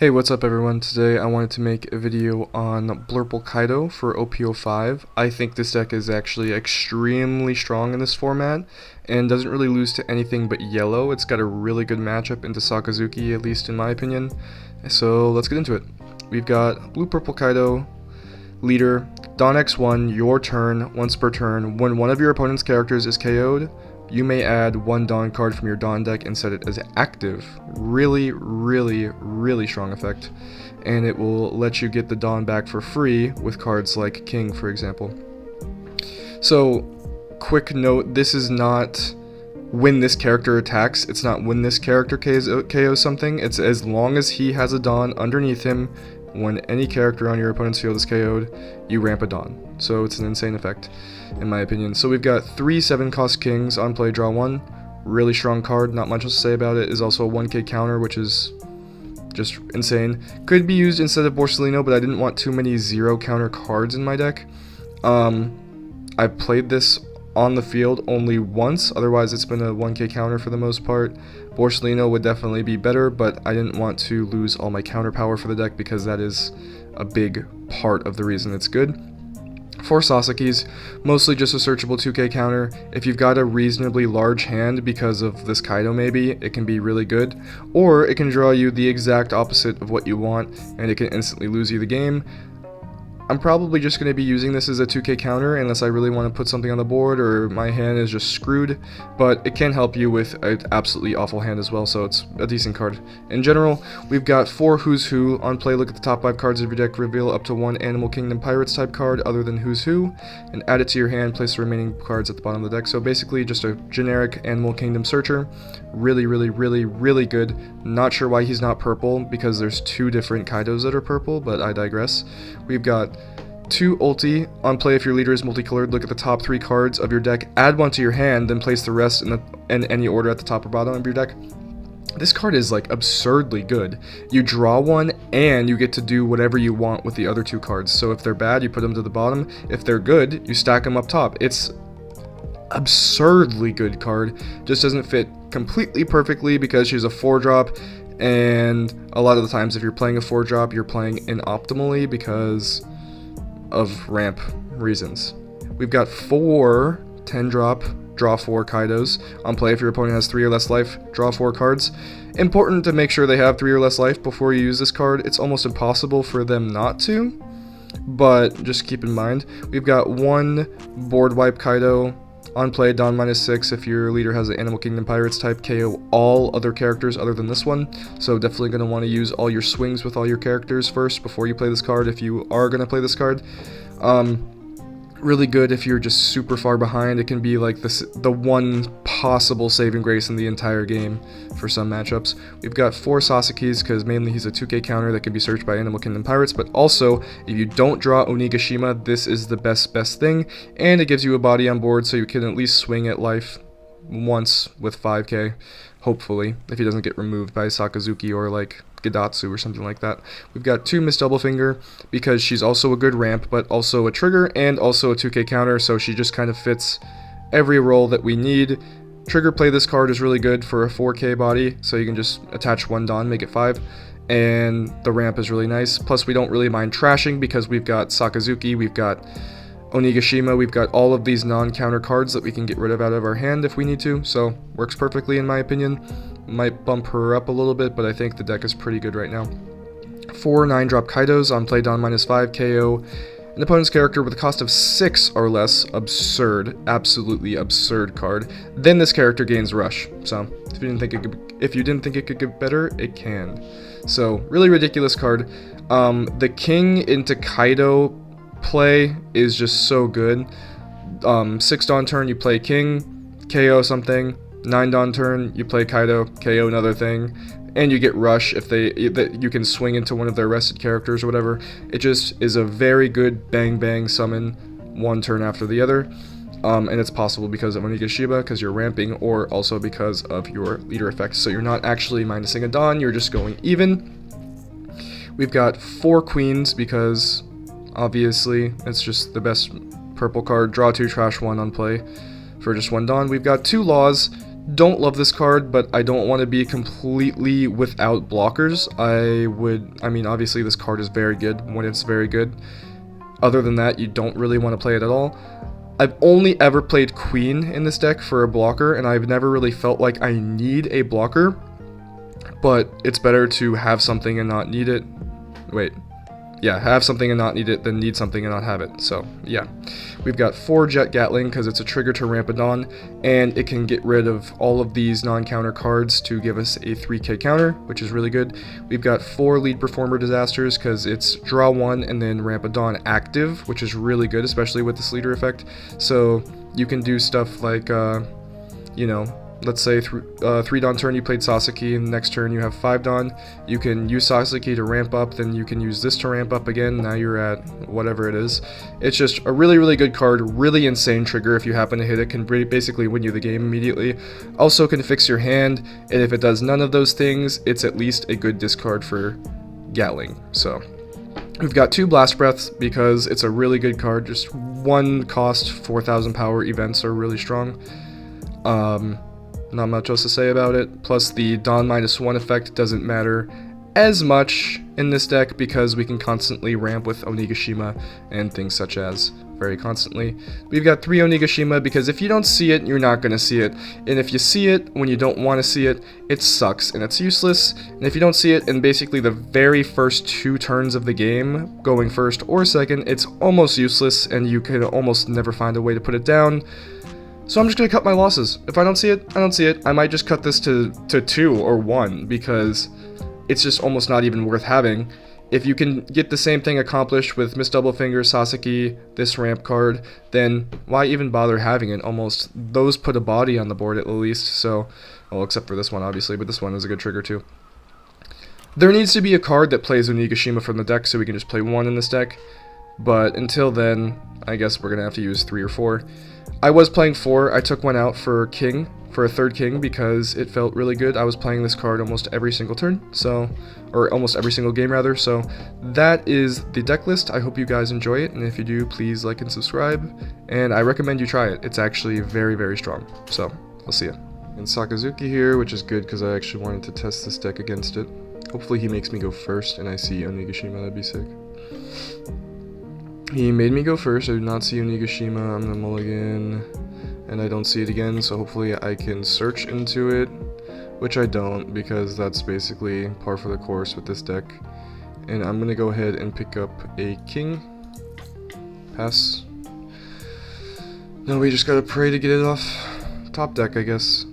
Hey, what's up everyone? Today I wanted to make a video on Blurple Kaido for OP05. I think this deck is actually extremely strong in this format and doesn't really lose to anything but yellow. It's got a really good matchup into Sakazuki, at least in my opinion. So let's get into it. We've got Blue Purple Kaido, leader, Don X1, your turn, once per turn. When one of your opponent's characters is KO'd, you may add one Dawn card from your Dawn deck and set it as active. Really strong effect. And it will let you get the Dawn back for free with cards like King, for example. So, quick note, this is not when this character attacks. It's not when this character KOs something. It's as long as he has a Dawn underneath him. When any character on your opponent's field is KO'd, you ramp a Dawn. So it's an insane effect, in my opinion. So we've got 3 7-cost Kings on play, draw 1. Really strong card, not much to say about it. Is also a 1k counter, which is just insane. Could be used instead of Borsalino, but I didn't want too many 0 counter cards in my deck. I played this on the field only once, otherwise it's been a 1k counter for the most part. Borsalino would definitely be better, but I didn't want to lose all my counter power for the deck because that is a big part of the reason it's good. 4 Sasakis, mostly just a searchable 2k counter. If you've got a reasonably large hand because of this Kaido maybe, it can be really good. Or it can draw you the exact opposite of what you want, and it can instantly lose you the game. I'm probably just going to be using this as a 2k counter unless I really want to put something on the board or my hand is just screwed, but it can help you with an absolutely awful hand as well, so it's a decent card. In general, we've got 4 Who's Who on play. Look at the top 5 cards of your deck, reveal up to 1 Animal Kingdom Pirates type card other than Who's Who, and add it to your hand, place the remaining cards at the bottom of the deck. So basically just a generic Animal Kingdom searcher. Really good. Not sure why he's not purple, because there's 2 different Kaidos that are purple, but I digress. We've got 2 ulti on play if your leader is multicolored. Look at the top 3 cards of your deck, add 1 to your hand, then place the rest in any order at the top or bottom of your deck. This card is like absurdly good. You draw 1 and you get to do whatever you want with the other 2 cards. So if they're bad, you put them to the bottom. If they're good, you stack them up top. It's absurdly good card. Just doesn't fit completely perfectly because she's a 4-drop, and a lot of the times if you're playing a 4-drop, you're playing inoptimally because of ramp reasons. We've got 4 10-drop, draw 4 Kaidos on play. If your opponent has 3 or less life, draw 4 cards. Important to make sure they have 3 or less life before you use this card. It's almost impossible for them not to, but just keep in mind. We've got 1 board wipe Kaido on play, Dawn -6. If your leader has an Animal Kingdom Pirates type, KO all other characters other than this one. So definitely going to want to use all your swings with all your characters first before you play this card if you are going to play this card. Really good if you're just super far behind. It can be like the one possible saving grace in the entire game for some matchups. We've got 4 Sasakis because mainly he's a 2k counter that can be searched by Animal Kingdom Pirates, but also if you don't draw Onigashima, this is the best thing, and it gives you a body on board so you can at least swing at life once with 5k, hopefully, if he doesn't get removed by Sakazuki or like Gidatsu or something like that. We've got 2 Miss Doublefinger because she's also a good ramp, but also a trigger and also a 2k counter, so she just kind of fits every role that we need. Trigger play this card is really good for a 4k body, so you can just attach 1 Dawn, make it 5, and the ramp is really nice. Plus we don't really mind trashing because we've got Sakazuki, we've got Onigashima, we've got all of these non-counter cards that we can get rid of out of our hand if we need to, so works perfectly in my opinion. Might bump her up a little bit, but I think the deck is pretty good right now. 4 9-drop Kaidos on play, Dawn -5, KO an opponent's character with a cost of 6 or less. Absurd, absolutely absurd card. Then this character gains Rush. So if you didn't think it could get better, it can. So really ridiculous card. The King into Kaido play is just so good. 6 Dawn turn, you play King, KO something. 9 Dawn turn, you play Kaido, KO another thing, and you get Rush if you can swing into one of their rested characters or whatever. It just is a very good bang summon, 1 turn after the other, and it's possible because of Onigashima, because you're ramping, or also because of your leader effect. So you're not actually minusing a Dawn, you're just going even. We've got 4 Queens because obviously it's just the best purple card. Draw 2, trash 1 on play for just 1 Dawn. We've got 2 Laws, Don't love this card, but I don't want to be completely without blockers. I mean, obviously this card is very good when it's very good. Other than that, you don't really want to play it at all. I've only ever played Queen in this deck for a blocker, and I've never really felt like I need a blocker, but it's better to have something and not need it. Wait. Yeah, have something and not need it, than need something and not have it. So, yeah. We've got 4 Jet Gatling, because it's a trigger to Rampadon, and it can get rid of all of these non-counter cards to give us a 3k counter, which is really good. We've got 4 Lead Performer Disasters, because it's draw 1 and then Rampadon active, which is really good, especially with this leader effect. So, you can do stuff like, you know, let's say 3 Dawn turn you played Sakazuki, and the next turn you have 5 Dawn. You can use Sakazuki to ramp up, then you can use this to ramp up again. Now you're at whatever it is. It's just a really, really good card, really insane trigger. If you happen to hit it, can basically win you the game immediately. Also can fix your hand, and if it does none of those things, it's at least a good discard for Gatling. So we've got 2 Blast Breaths because it's a really good card. Just 1 cost, 4,000 power events are really strong. Not much else to say about it. Plus the Dawn -1 effect doesn't matter as much in this deck because we can constantly ramp with Onigashima and things such as very constantly. We've got 3 Onigashima because if you don't see it, you're not going to see it. And if you see it when you don't want to see it, it sucks and it's useless. And if you don't see it in basically the very first 2 turns of the game, going first or second, it's almost useless and you can almost never find a way to put it down. So I'm just going to cut my losses. If I don't see it, I don't see it. I might just cut this to 2 or 1 because it's just almost not even worth having. If you can get the same thing accomplished with Miss Doublefinger, Sasaki, this ramp card, then why even bother having it? Almost those put a body on the board at least. So, well, except for this one obviously, but this one is a good trigger too. There needs to be a card that plays Onigashima from the deck so we can just play 1 in this deck. But until then, I guess we're going to have to use 3 or 4. I was playing 4. I took 1 out for King, for a 3rd King, because it felt really good. I was playing this card almost every single turn, so, or almost every single game rather, so that is the deck list. I hope you guys enjoy it, and if you do, please like and subscribe, and I recommend you try it. It's actually very, very strong, so I'll see ya. And Sakazuki here, which is good because I actually wanted to test this deck against it. Hopefully he makes me go first and I see Onigashima, that'd be sick. He made me go first. I do not see Onigashima. I'm gonna mulligan, and I don't see it again, so hopefully I can search into it, which I don't, because that's basically par for the course with this deck. And I'm gonna go ahead and pick up a king. Pass. Now we just gotta pray to get it off top deck, I guess.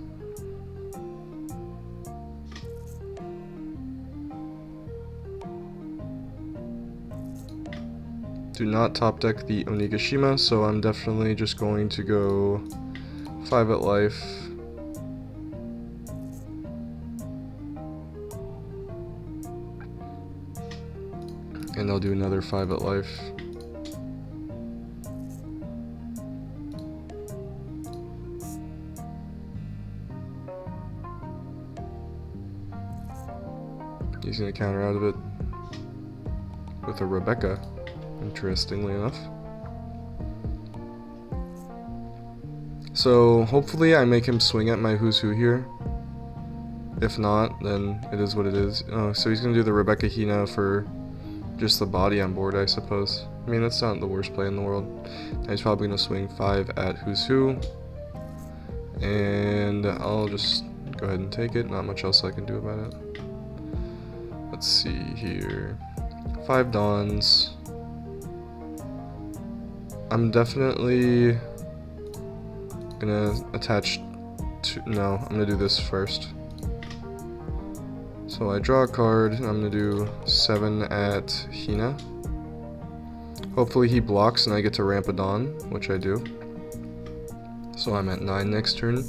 Do not top deck the Onigashima, so I'm definitely just going to go 5 at life. And I'll do another 5 at life. He's going to counter out of it with a Rebecca. Interestingly enough. So hopefully I make him swing at my Who's Who here. If not, then it is what it is. Oh, so he's gonna do the Rebecca Hina for just the body on board, I suppose. I mean, that's not the worst play in the world. Now he's probably gonna swing 5 at Who's Who. And I'll just go ahead and take it. Not much else I can do about it. Let's see here. 5 Dawns. I'm definitely gonna attach to, no, I'm gonna do this first. So I draw a card, and I'm gonna do 7 at Hina. Hopefully he blocks and I get to Rampadon, which I do. So I'm at 9 next turn.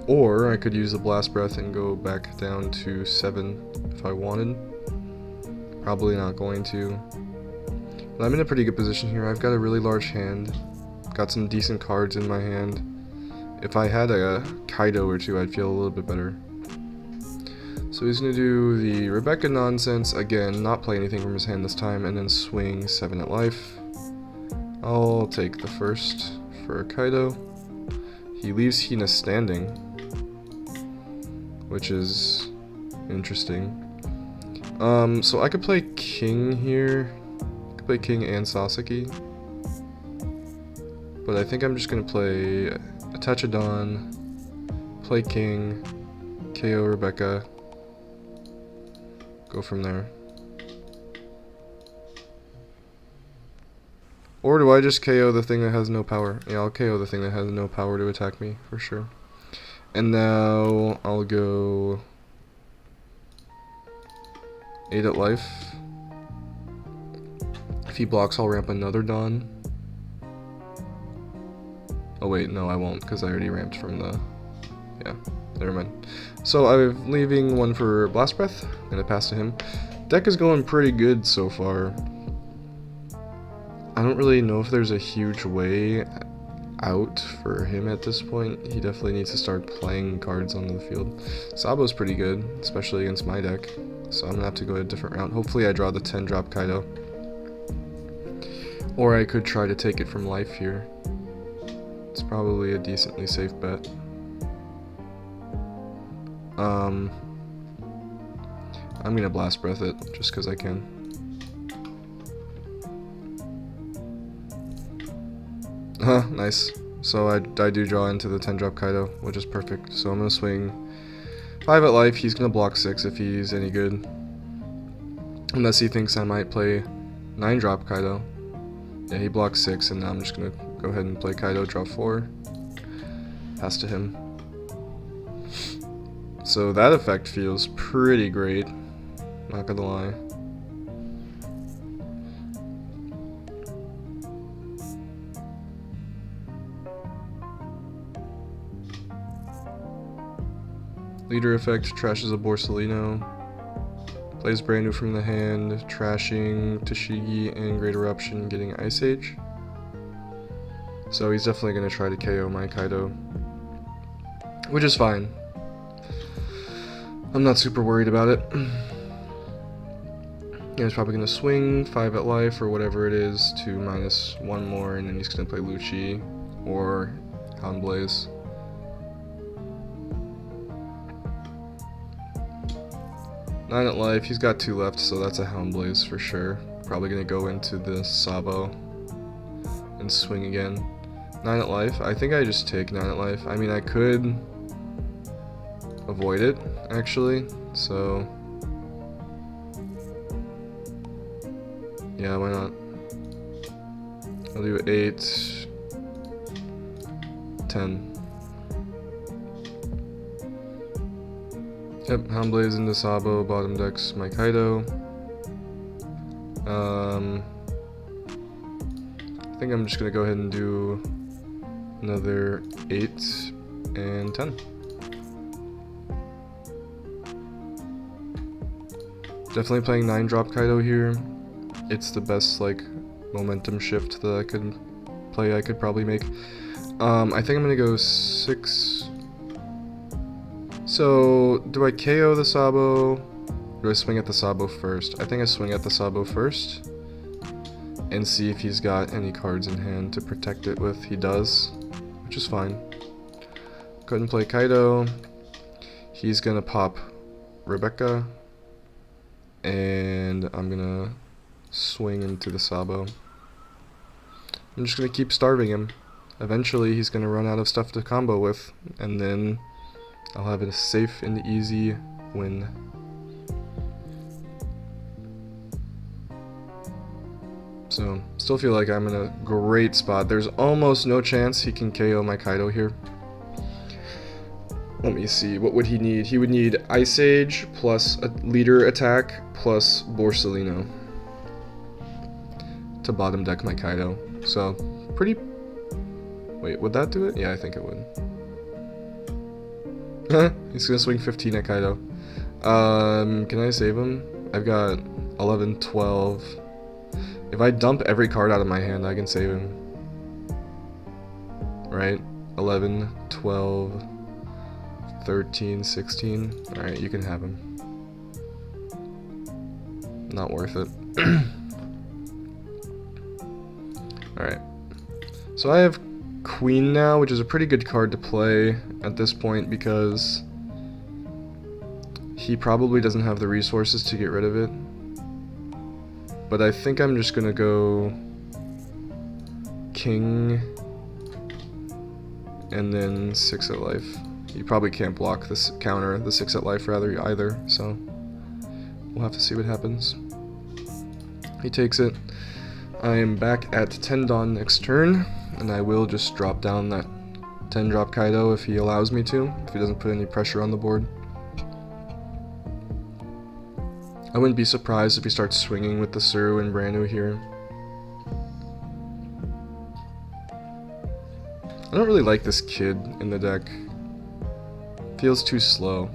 Or I could use the Blast Breath and go back down to 7 if I wanted. Probably not going to. But I'm in a pretty good position here. I've got a really large hand. Got some decent cards in my hand. If I had a Kaido or 2, I'd feel a little bit better. So he's going to do the Rebecca nonsense again, not play anything from his hand this time, and then swing 7 at life. I'll take the first for Kaido. He leaves Hina standing. which is interesting. So I could play king here. I could play king and Sakazuki. But I think I'm just gonna play attach a Dawn, play king, KO Rebecca, go from there. Or do I just KO the thing that has no power? Yeah, I'll KO the thing that has no power to attack me, for sure. And now I'll go 8 at life. If he blocks, I'll ramp another Dawn. Oh wait, no I won't, because I already ramped from the... yeah, never mind. So I'm leaving one for Blast Breath. I'm going to pass to him. Deck is going pretty good so far. I don't really know if there's a huge way out for him at this point. He definitely needs to start playing cards onto the field. Sabo's pretty good, especially against my deck. So I'm going to have to go a different route. Hopefully I draw the 10 drop Kaido. Or I could try to take it from life here. It's probably a decently safe bet. I'm going to Blast Breath it just because I can. Nice. So I do draw into the 10 drop Kaido, which is perfect. So I'm going to swing 5 at life. He's going to block 6 if he's any good. Unless he thinks I might play 9 drop Kaido. Yeah, he blocks 6, and now I'm just going to go ahead and play Kaido, drop 4. Pass to him. So that effect feels pretty great. Not going to lie. Leader effect trashes a Borsalino. Plays brand new from the hand, trashing Tashigi and Great Eruption, getting Ice Age. So he's definitely going to try to KO my Kaido, which is fine. I'm not super worried about it. Yeah, he's probably going to swing 5 at life or whatever it is to -1 more, and then he's going to play Lucci or Houndblaze. Nine at life, he's got 2 left, so that's a Houndblaze for sure. Probably gonna go into the Sabo and swing again. 9 at life, I think I just take 9 at life. I mean, I could avoid it, actually, so... yeah, why not? I'll do 8, 10. Yep, Houndblaze into Sabo, bottom decks my Kaido. I think I'm just gonna go ahead and do another 8 and 10. Definitely playing 9 drop Kaido here. It's the best like momentum shift that I could play. I could probably make. I think I'm gonna go 6. So, do I KO the Sabo? Do I swing at the Sabo first? I think I swing at the Sabo first. And see if he's got any cards in hand to protect it with. He does, which is fine. Go ahead and play Kaido. He's gonna pop Rebecca. And I'm gonna swing into the Sabo. I'm just gonna keep starving him. Eventually he's gonna run out of stuff to combo with. And then I'll have a safe and easy win. So, still feel like I'm in a great spot. There's almost no chance he can KO my Kaido here. Let me see, what would he need? He would need Ice Age plus a leader attack plus Borsalino to bottom deck my Kaido. So, pretty... wait, would that do it? Yeah, I think it would. He's gonna swing 15 at Kaido. Can I save him? I've got 11, 12. If I dump every card out of my hand, I can save him. Right? 11, 12, 13, 16. Alright, you can have him. Not worth it. Alright. So I have Queen now, which is a pretty good card to play at this point because He probably doesn't have the resources to get rid of it. But I think I'm just gonna go king and then 6 at life. You probably can't block this counter, the 6 at life rather either, so we'll have to see what happens. He takes it. I am back at 10 Dawn next turn, and I will just drop down that 10 drop Kaido if he allows me to, if he doesn't put any pressure on the board. I wouldn't be surprised if he starts swinging with the Suru and Branu here. I don't really like this kid in the deck. Feels too slow.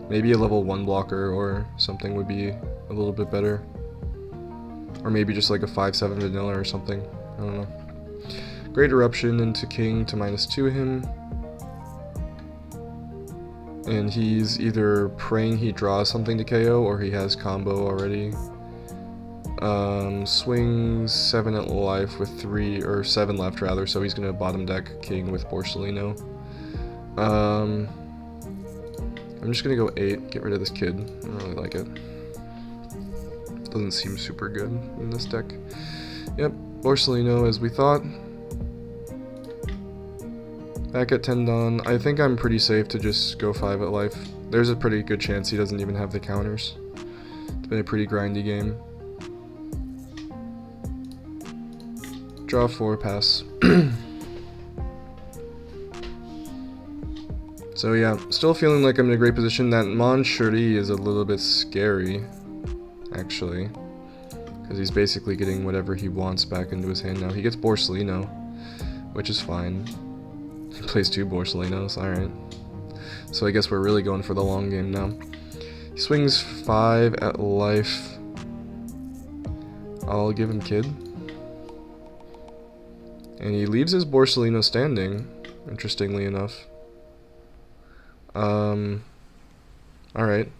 Maybe a level 1 blocker or something would be a little bit better. Or maybe just like a 5/7 vanilla or something. I don't know. Great Eruption into King to -2 him. And he's either praying he draws something to KO or he has combo already. Swings 7 at life with 3, or 7 left rather, so he's gonna bottom deck King with Borsalino. I'm just gonna go 8, get rid of this kid. I don't really like it. Doesn't seem super good in this deck. Yep, Borsalino as we thought. Back at 10 Dawn, I think I'm pretty safe to just go 5 at life. There's a pretty good chance he doesn't even have the counters. It's been a pretty grindy game. Draw 4, pass. So yeah, still feeling like I'm in a great position. That Manchuri is a little bit scary, actually, because he's basically getting whatever he wants back into his hand now. He gets Borsalino, which is fine. He plays 2 Borsalinos, alright. So I guess we're really going for the long game now. He swings 5 at life. I'll give him Kid. And he leaves his Borsalino standing, interestingly enough. Alright.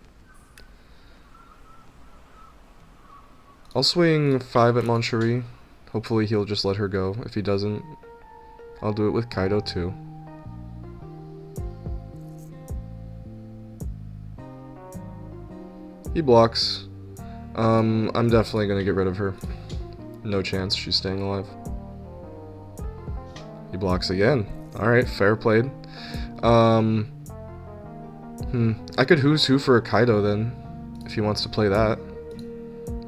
I'll swing 5 at Manchuri. Hopefully he'll just let her go. If he doesn't, I'll do it with Kaido too. He blocks. I'm definitely gonna get rid of her. No chance she's staying alive. He blocks again. Alright, fair played. I could Who's Who for a Kaido then, if he wants to play that.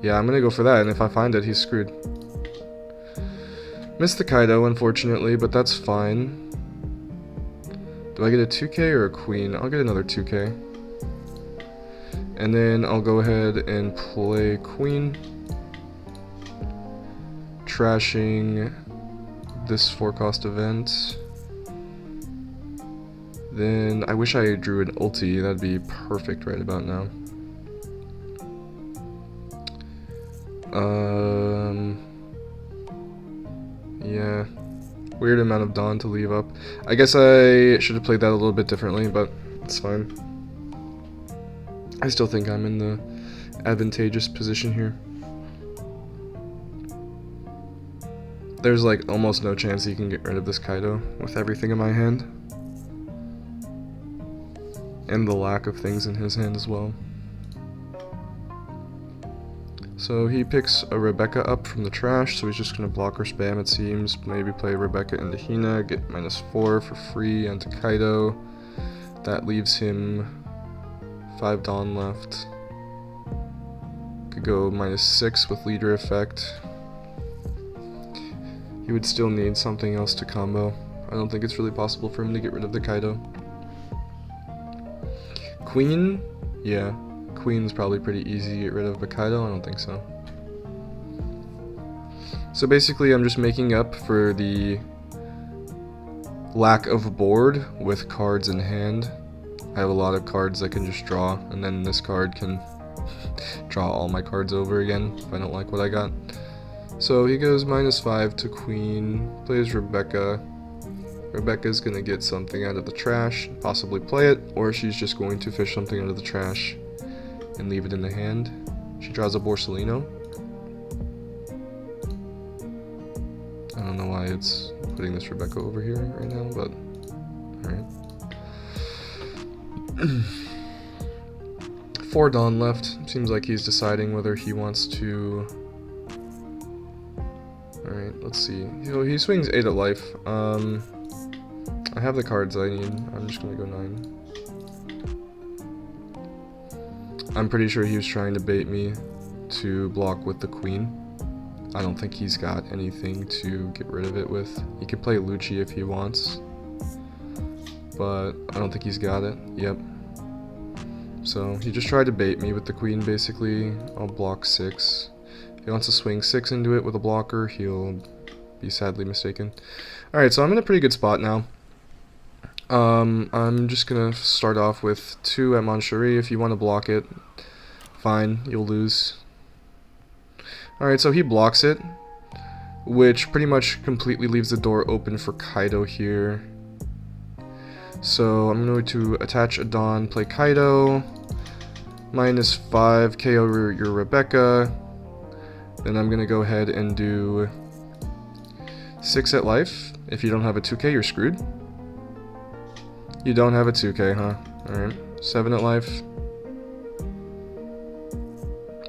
Yeah, I'm gonna go for that, and if I find it, he's screwed. Missed the Kaido, unfortunately, but that's fine. Do I get a 2k or a queen? I'll get another 2k. And then I'll go ahead and play queen. Trashing this 4-cost event. Then I wish I drew an ulti, that'd be perfect right about now. Yeah. Weird amount of Dawn to leave up. I guess I should have played that a little bit differently, but it's fine. I still think I'm in the advantageous position here. There's like almost no chance he can get rid of this Kaido with everything in my hand. And the lack of things in his hand as well. So he picks a Rebecca up from the trash, so he's just going to block her spam it seems. Maybe play Rebecca into Hina, get -4 for free onto Kaido. That leaves him 5 Dawn left. Could go -6 with leader effect. He would still need something else to combo. I don't think it's really possible for him to get rid of the Kaido. Queen? Yeah. Queen's probably pretty easy to get rid of, but Kaido? I don't think so. So basically I'm just making up for the lack of board with cards in hand. I have a lot of cards I can just draw, and then this card can draw all my cards over again if I don't like what I got. So he goes -5 to Queen, plays Rebecca. Rebecca's gonna get something out of the trash, possibly play it, or she's just going to fish something out of the trash and leave it in the hand. She draws a Borsalino. I don't know why it's putting this Rebecca over here right now, but alright. 4 Dawn left. Seems like he's deciding whether he wants to... Alright, let's see. So he swings 8 at life. I have the cards I need. I'm just gonna go 9. I'm pretty sure he was trying to bait me to block with the queen. I don't think he's got anything to get rid of it with. He can play Lucci if he wants, but I don't think he's got it. Yep. So he just tried to bait me with the queen, basically. I'll block 6. If he wants to swing 6 into it with a blocker, he'll be sadly mistaken. Alright, so I'm in a pretty good spot now. I'm just gonna start off with 2 at Mancherie. If you want to block it, fine, you'll lose. Alright, so he blocks it, which pretty much completely leaves the door open for Kaido here. So I'm going to attach a Dawn, play Kaido, -5, KO your Rebecca. Then I'm going to go ahead and do 6 at life. If you don't have a 2k, you're screwed. You don't have a 2k, huh? Alright, 7 at life.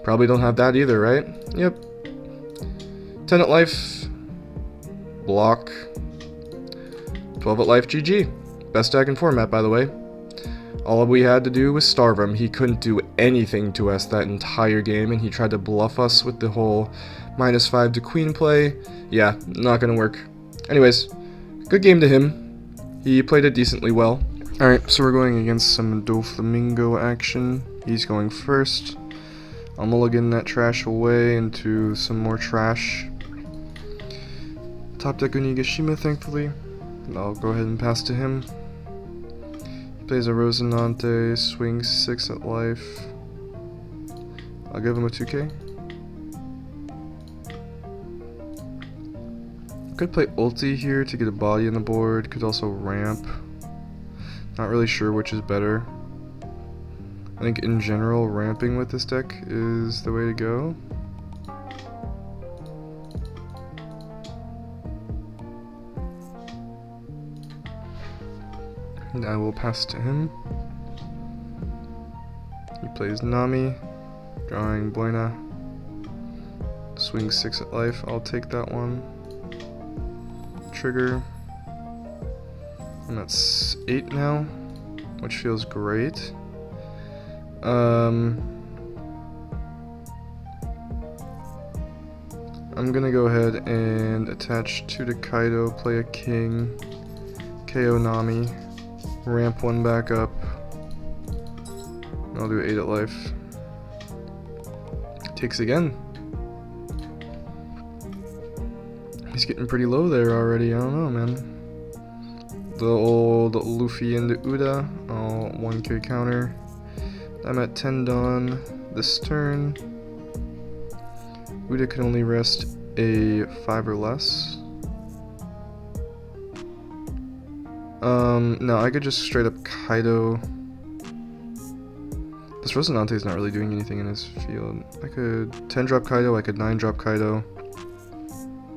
Probably don't have that either, right? Yep. 10 at life. Block. 12 at life, GG. Best deck in format, by the way. All we had to do was starve him. He couldn't do anything to us that entire game, and he tried to bluff us with the whole -5 to queen play. Yeah, not gonna work. Anyways, good game to him. He played it decently well. Alright, so we're going against some Doflamingo action. He's going first. I'll mulligan that trash away into some more trash. Top deck Onigashima, thankfully. And I'll go ahead and pass to him. He plays a Rosinante, swings 6 at life. I'll give him a 2k. Could play ulti here to get a body on the board. Could also ramp. Not really sure which is better. I think in general, ramping with this deck is the way to go. And I will pass to him. He plays Nami, drawing Buena. Swing 6 at life, I'll take that one. Trigger. I'm at 8 now, which feels great. I'm gonna go ahead and attach 2 to Kaido, play a king, KO Nami, ramp 1 back up. I'll do 8 at life. Takes again. He's getting pretty low there already, I don't know, man. The old Luffy into Uda, I'll 1k counter. I'm at 10 Dawn this turn. Uda can only rest a 5 or less. No, I could just straight up Kaido. This Rosinante is not really doing anything in his field. I could 10 drop Kaido, I could 9 drop Kaido.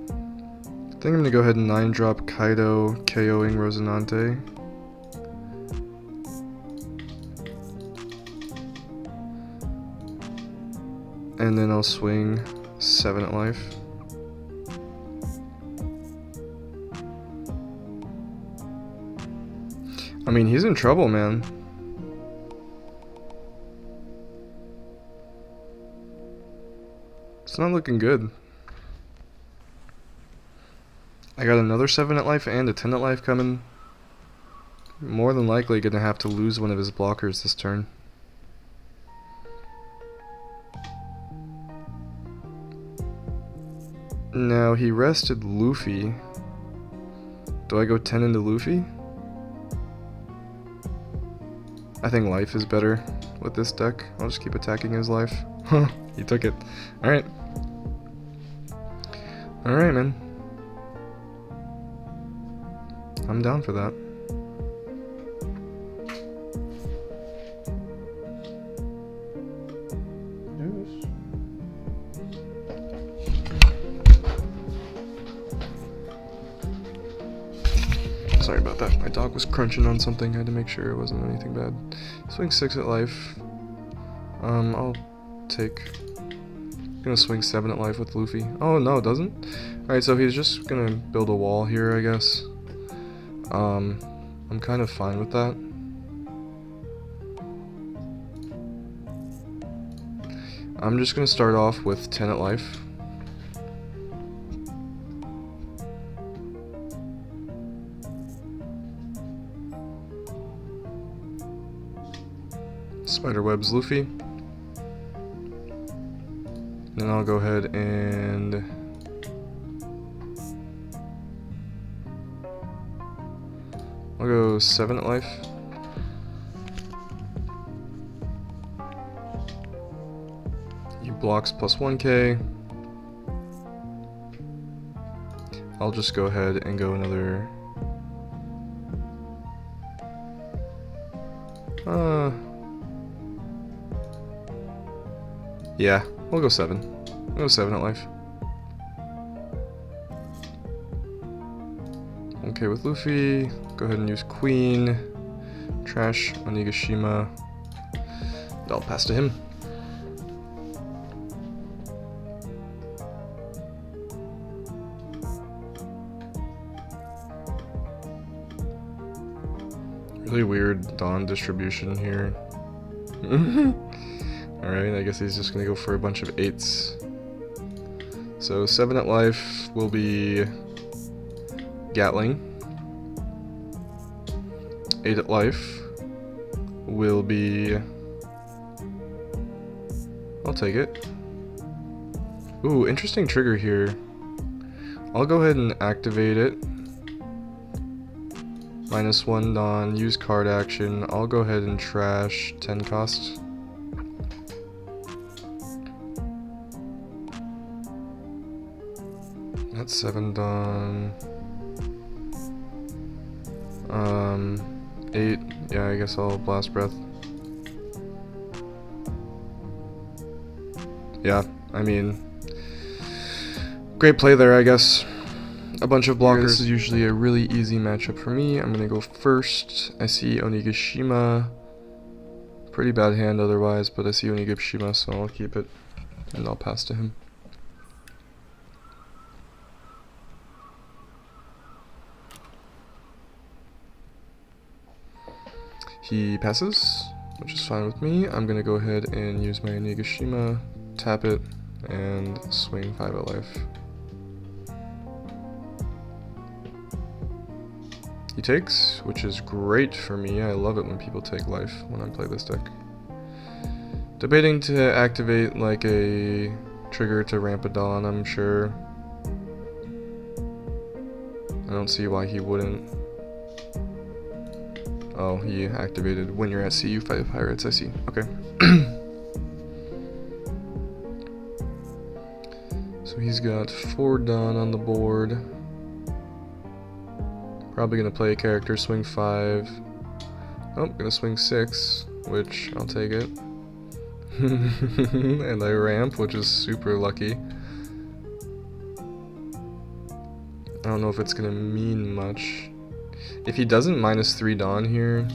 I think I'm gonna go ahead and 9 drop Kaido, KOing Rosinante. And then I'll swing 7 at life. I mean, he's in trouble, man. It's not looking good. I got another 7 at life and a 10 at life coming. More than likely gonna have to lose one of his blockers this turn. Now, he rested Luffy. Do I go 10 into Luffy? I think life is better with this deck. I'll just keep attacking his life. Huh, he took it. Alright. Alright, man. I'm down for that. Sorry about that. My dog was crunching on something. I had to make sure it wasn't anything bad. Swing 6 at life. I'll take... Gonna swing 7 at life with Luffy. Oh, no, it doesn't? Alright, so he's just gonna build a wall here, I guess. I'm kind of fine with that. I'm just gonna start off with 10 at life. Spiderwebs Luffy. Then I'll go ahead and I'll go 7 at life. You blocks plus 1k. I'll just go ahead and go another yeah, we'll go 7. I'll go 7 at life. Okay, with Luffy, go ahead and use Queen. Trash Onigashima. I'll pass to him. Really weird Dawn distribution here. Alright, I guess he's just gonna go for a bunch of 8s. So 7 at life will be Gatling. 8 at life will be... I'll take it. Ooh, interesting trigger here. I'll go ahead and activate it. -1 Dawn, use card action. I'll go ahead and trash 10 cost. That's 7 Dawn. 8. Yeah, I guess I'll Blast Breath. Yeah, I mean, great play there, I guess. A bunch of blockers. This is usually a really easy matchup for me. I'm gonna go first. I see Onigashima. Pretty bad hand otherwise, but I see Onigashima, so I'll keep it. And I'll pass to him. He passes, which is fine with me. I'm gonna go ahead and use my Onigashima, tap it, and swing 5 at life. He takes, which is great for me. I love it when people take life when I play this deck. Debating to activate like a trigger to ramp a Dawn, I'm sure. I don't see why he wouldn't. Oh, he activated when you're at CU fight pirates, I see. Okay. So he's got 4 Dawn on the board. Probably gonna play a character, swing 5. Oh, gonna swing 6, which I'll take it. And I ramp, which is super lucky. I don't know if it's gonna mean much. If he doesn't -3 Dawn here,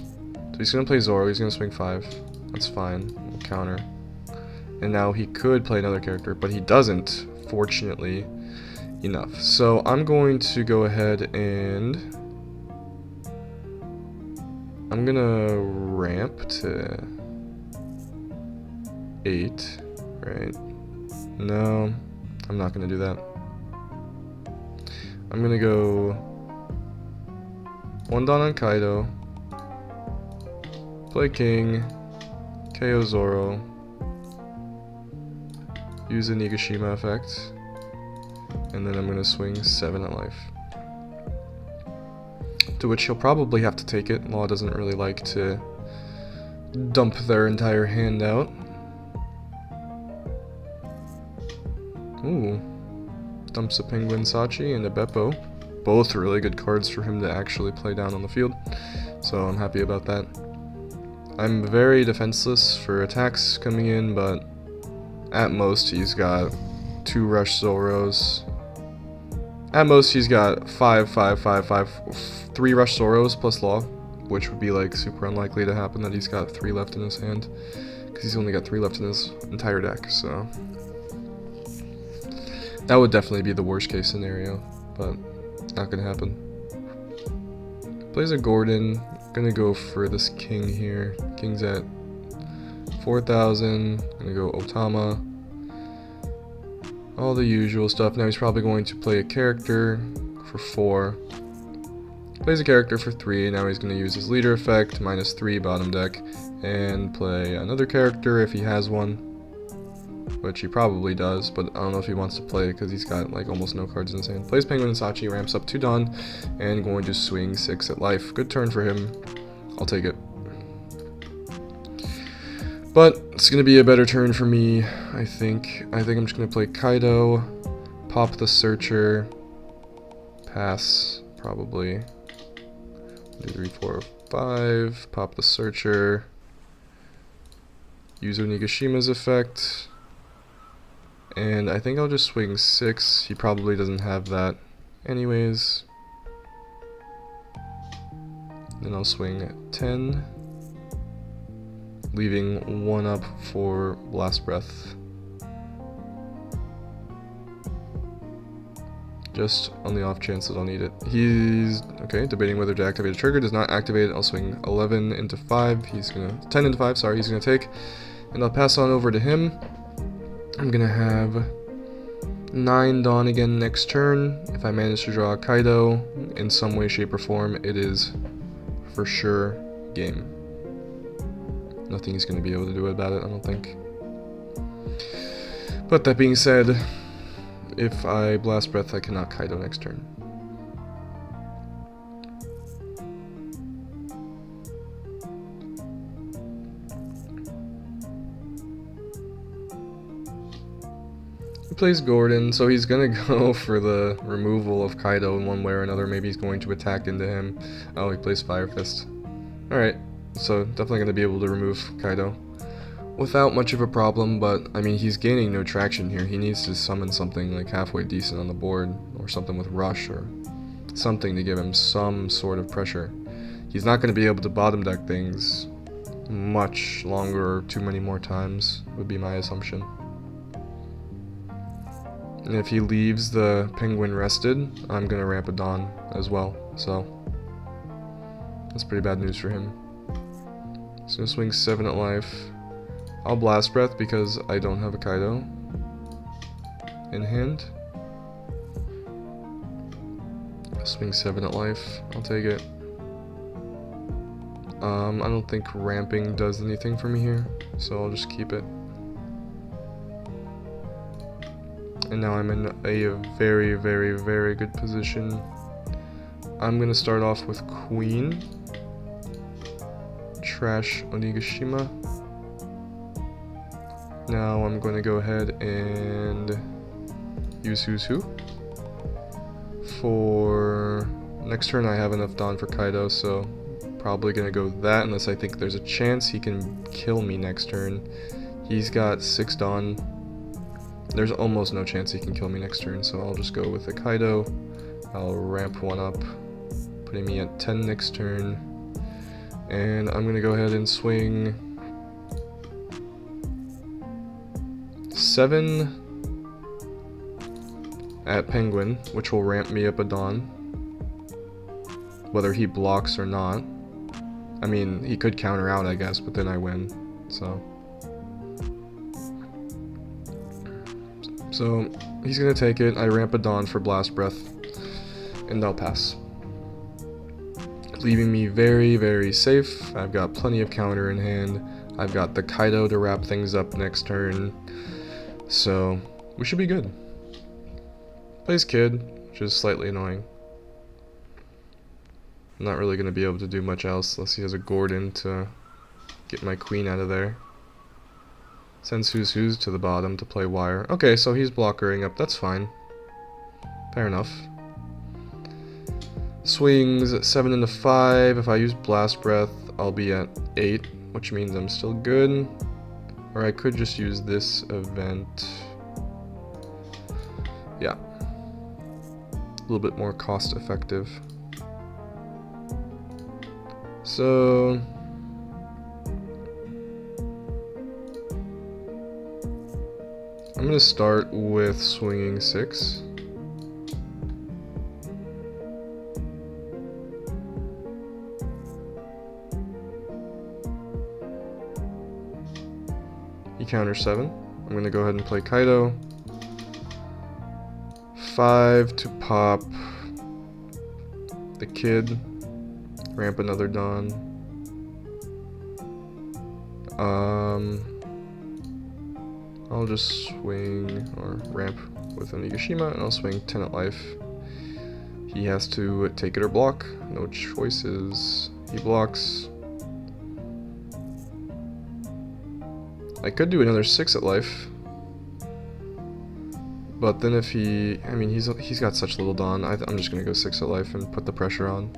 so he's gonna play Zoro, he's gonna swing 5. That's fine, we'll counter. And now he could play another character, but he doesn't, fortunately enough. So I'm going to go ahead and I'm gonna ramp to 8, right? No, I'm not gonna do that. I'm gonna go 1 Dawn on Kaido, play King, KO Zoro, use the Onigashima effect, and then I'm gonna swing 7 at life. To which he'll probably have to take it. Law doesn't really like to dump their entire hand out. Ooh. Dumps a Penguin Sachi and a Beppo. Both really good cards for him to actually play down on the field. So I'm happy about that. I'm very defenseless for attacks coming in, but at most he's got 2 Rush Zoros. At most he's got 3 Rush Zoros plus Law, which would be like super unlikely to happen that he's got 3 left in his hand. because he's only got 3 left in his entire deck, so that would definitely be the worst case scenario, but not gonna happen. Plays a Gordon, gonna go for this king here. King's at 4,000, gonna go Otama. All the usual stuff. Now he's probably going to play a character for 4. Plays a character for 3, now he's going to use his leader effect, -3 bottom deck, and play another character if he has one, which he probably does, but I don't know if he wants to play it because he's got like almost no cards in his hand. Plays Penguin and Sachi, ramps up to Dawn, and going to swing 6 at life. Good turn for him. I'll take it. But it's going to be a better turn for me, I think. I'm just going to play Kaido, pop the Searcher, pass, probably. 2, 3, 4, 5, pop the Searcher, use Onigashima's effect, and I think I'll just swing 6. He probably doesn't have that anyways. Then I'll swing 10, leaving 1 up for Blast Breath. Just on the off chance that I'll need it. He's, okay, debating whether to activate a trigger. Does not activate it. I'll swing 11 into 5. He's gonna, 10 into 5, sorry, he's gonna take. And I'll pass on over to him. I'm gonna have 9 Dawn again next turn. If I manage to draw a Kaido in some way, shape, or form, it is for sure game. Nothing he's gonna be able to do about it, I don't think. But that being said, if I Blast Breath, I cannot Kaido next turn. He plays Gordon, so he's gonna go for the removal of Kaido in one way or another. Maybe he's going to attack into him. Oh, he plays Fire Fist. Alright, so definitely gonna be able to remove Kaido without much of a problem, but I mean, he's gaining no traction here. He needs to summon something like halfway decent on the board, or something with Rush, or something to give him some sort of pressure. He's not going to be able to bottom deck things much longer, or too many more times, would be my assumption. And if he leaves the Penguin rested, I'm going to ramp a Dawn as well, so that's pretty bad news for him. He's going to swing 7 at life. I'll Blast Breath because I don't have a Kaido in hand. I'll swing 7 at life. I'll take it. I don't think ramping does anything for me here, so I'll just keep it. And now I'm in a very, very, very good position. I'm gonna start off with Queen. Trash Onigashima. Now I'm going to go ahead and use Who's Who. For next turn I have enough Dawn for Kaido, so probably going to go that unless I think there's a chance he can kill me next turn. He's got 6 Dawn. There's almost no chance he can kill me next turn, so I'll just go with the Kaido. I'll ramp 1 up, putting me at 10 next turn. And I'm going to go ahead and swing 7 at Penguin, which will ramp me up a Dawn, whether he blocks or not. I mean, he could counter out, I guess, but then I win, so he's gonna take it. I ramp a Dawn for Blast Breath, and I'll pass, leaving me very, very safe. I've got plenty of counter in hand. I've got the Kaido to wrap things up next turn. So, we should be good. Plays Kid, which is slightly annoying. I'm not really going to be able to do much else unless he has a Gordon to get my Queen out of there. Sends Who's Who's to the bottom to play Wire. Okay, so he's blockering up, that's fine. Fair enough. Swings 7 into 5. If I use Blast Breath, I'll be at 8, which means I'm still good. Or I could just use this event. Yeah. A little bit more cost effective. So I'm gonna start with swinging 6. He counters 7. I'm gonna go ahead and play Kaido. 5 to pop the kid. Ramp another Dawn. I'll just swing or ramp with an Igashima, and I'll swing 10 at life. He has to take it or block. No choices. He blocks. I could do another 6 at life. But then if he... I mean, he's got such little Dawn. I'm just going to go 6 at life and put the pressure on.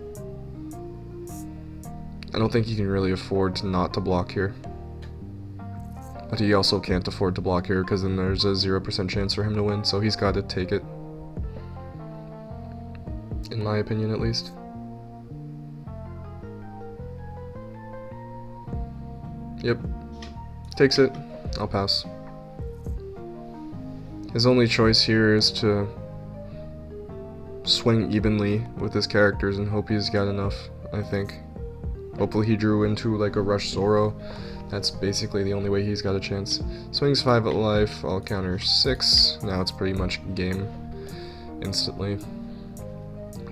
I don't think he can really afford to not to block here. But he also can't afford to block here because then there's a 0% chance for him to win, so he's got to take it. In my opinion, at least. Yep. Takes it. I'll pass. His only choice here is to swing evenly with his characters and hope he's got enough, I think. Hopefully he drew into like a Rush Zoro. That's basically the only way he's got a chance. Swings 5 at life, I'll counter 6. Now it's pretty much game instantly.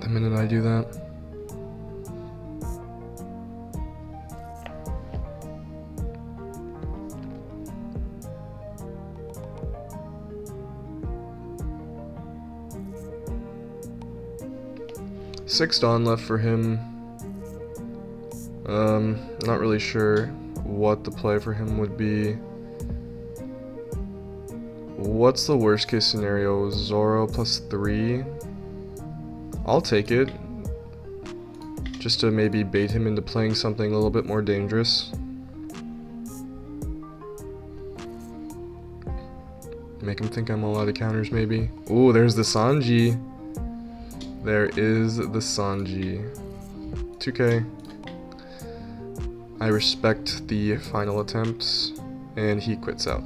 The minute I do that. Six Dawn left for him. Not really sure what the play for him would be. What's the worst case scenario? Zoro plus 3? I'll take it. Just to maybe bait him into playing something a little bit more dangerous. Make him think I'm all out of counters maybe. Ooh, there's the Sanji. There is the Sanji. 2k. I respect the final attempts, and he quits out.